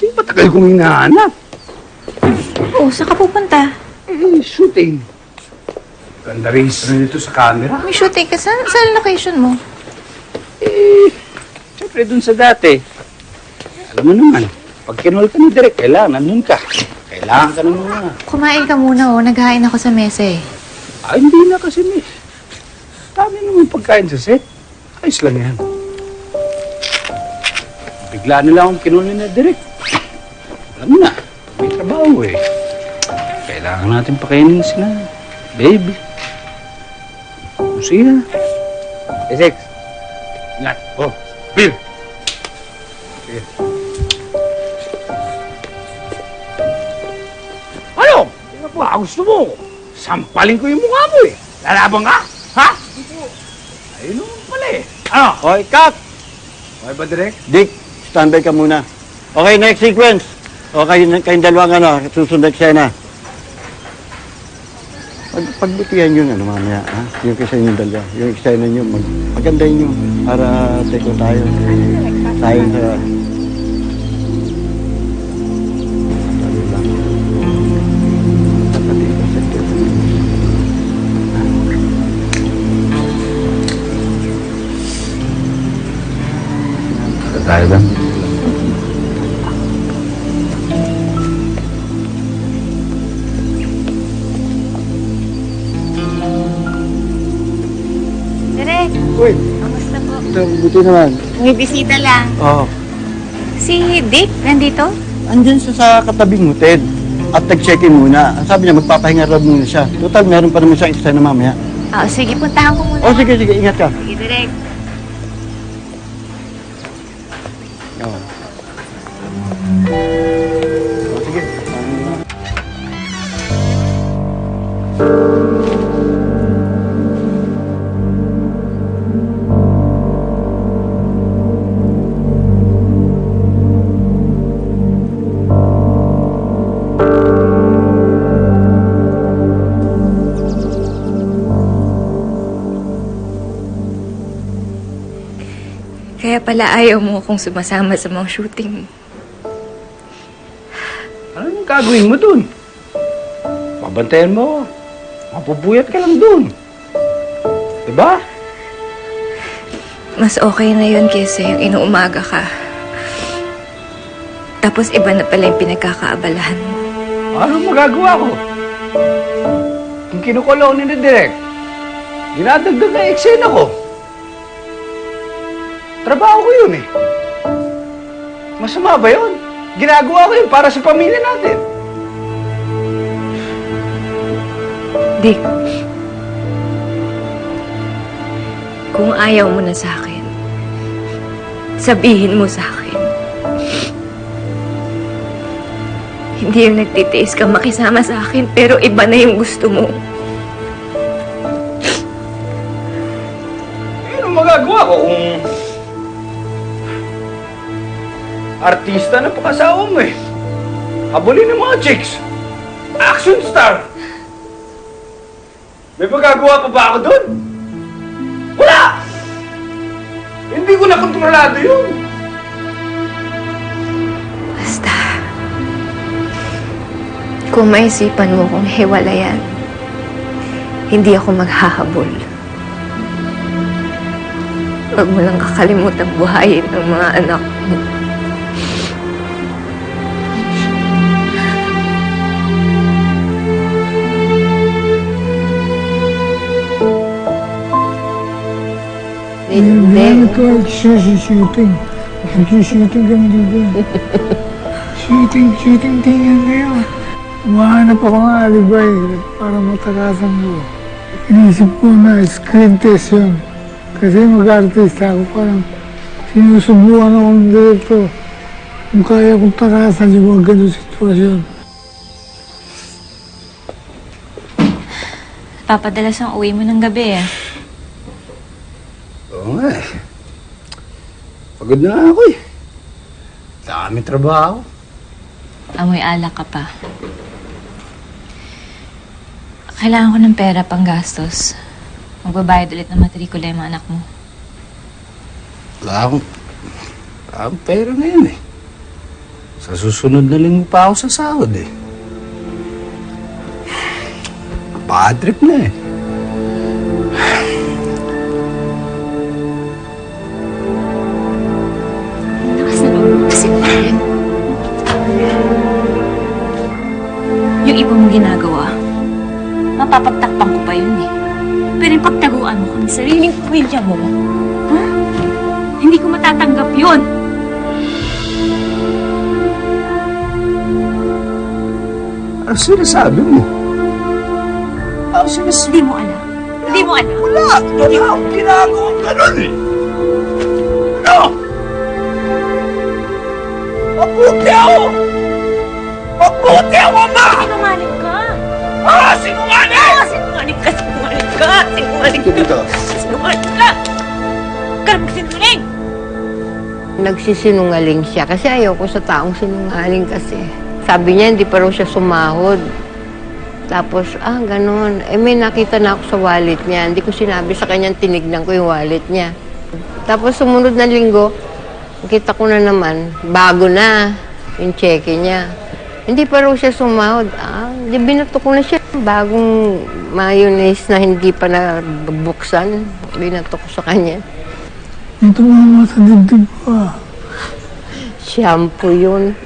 Di matagal kong hinahanap. Oh, saan ka pupunta? Shooting. Ganda registro nito sa camera. May shooting ka. Saan location mo? Siyempre dun sa dati. Alam mo naman, pag kinol ka ni Direk, kailangan nandun ka. Kailangan ka na muna. Kumain ka muna, oh. Naghahain ako sa mesa, eh. Hindi na kasi, miss. Dami naman pagkain sa set. Ayos lang yan. Bigla nila akong kinol ni Direk. Alam mo na, may trabaho eh. Kailangan natin pakainin sila. Baby. Sige na. Essex. Ingat. Oh, Bill. Sige. Ano? Tingnan po, gusto mo. Sampalin ko yung mukha mo eh. Lalaban ka? Ha? Ayun naman pala eh. Ano? Okay, cut! Okay ba, Direk? Dick, standby ka muna. Okay, next sequence. Okay, kayong dalawang susunod eksena. Pagbutihan yun, mamaya, ha? Yung kisa yung dalawa. Yung eksena nyo, magandahin nyo para teko tayo. Tayo sa... Tayo lang. Direk, Uy, kamusta po? buti naman. May bisita lang. Oo. Si Dick, nandito? Andyan siya sa katabing hotel. At nag-check-in muna. Ang sabi niya, magpapahinga raw muna siya. Total, meron pa naman siyang eksena mamaya. Ah, sige, puntahan ko muna. Oh, sige, ingat ka. Sige, Direk. Oo. Oh, sige. Kaya pala ayaw mo akong sumasama sa mga shooting. Anong gagawin mo dun? Babantayan mo ako. Mapupuyat ka lang dun. Diba? Mas okay na yun kaysa yung inuumaga ka. Tapos iba na pala yung pinagkakaabalahan mo. Anong magagawa ko? Kung kinukulong ni Direk, dinadagdag na eksena ko. Trabaho ko yun eh. Masama ba yun? Ginagawa ko yun para sa pamilya natin. Dick, kung ayaw mo na sa akin, sabihin mo sa akin. Hindi yung nagtitiis ka makisama sa akin, pero iba na yung gusto mo. Ano magagawa ko kung artista na pakasawa mo eh. Habulin ng mga chicks. Action star. May magagawa pa ba ako doon? Wala! Hindi ko na kontrolado yun. Basta, kung maisipan mo kung hiwalayan, hindi ako maghahabol. Huwag mo lang kakalimutan buhayin ng mga anak mo. Hindi ko shooting. Nag-shooting kami dito. Shooting tingnan kayo. Umahanap ako ng alibay para matakasan ko. Inisip ko na screen test yun. Kasi mag-artista ako, parang sinusubukan ako ng director. Kung kaya kong takasan yung mga ganun sitwasyon. Papadalas ang uwi mo ng gabi, eh. Oo nga eh. Pagod na nga ako eh. Dami trabaho. Amoy alak ka pa. Kailangan ko ng pera pang gastos. Magbabayad ulit ng matrikula yung mga anak mo. Wala akong pera ngayon eh. Sa susunod na linggo pa ako sa sahod eh. Bad trip na eh. Lakas na loob mo kasi yan. Yung iba mong ginagawa, mapapagtakpan ko pa yun eh. Pero yung pagtaguan mo kung sariling pamilya mo, ha? Hindi ko matatanggap yun. Ano sinasabi mo? Ano sinasabi? Hindi mo alam. Hindi mo alam. Wala! Wala akong ginagawang ganun eh! Ano? Mabuti ako! Mabuti ako, ma! Sinungaling ka! Ah! Sinungaling! Sinungaling ka! Sinungaling ka! Sinungaling ka! Dito. Sinungaling ka! Huwag magsinungaling! Nagsisinungaling siya kasi ayoko sa taong sinungaling kasi. Sabi niya, hindi pa raw siya sumahod. Tapos, ganun. May nakita na ako sa wallet niya. Hindi ko sinabi sa kanya, tinignan ko yung wallet niya. Tapos, sumunod na linggo, nakita ko na naman, bago na yung cheque niya. Hindi pa raw siya sumahod. Di binato ko na siya. Bagong mayonnaise na hindi pa nabuksan, binato ko sa kanya. Ito mga sa dibdib ko Shampoo yun.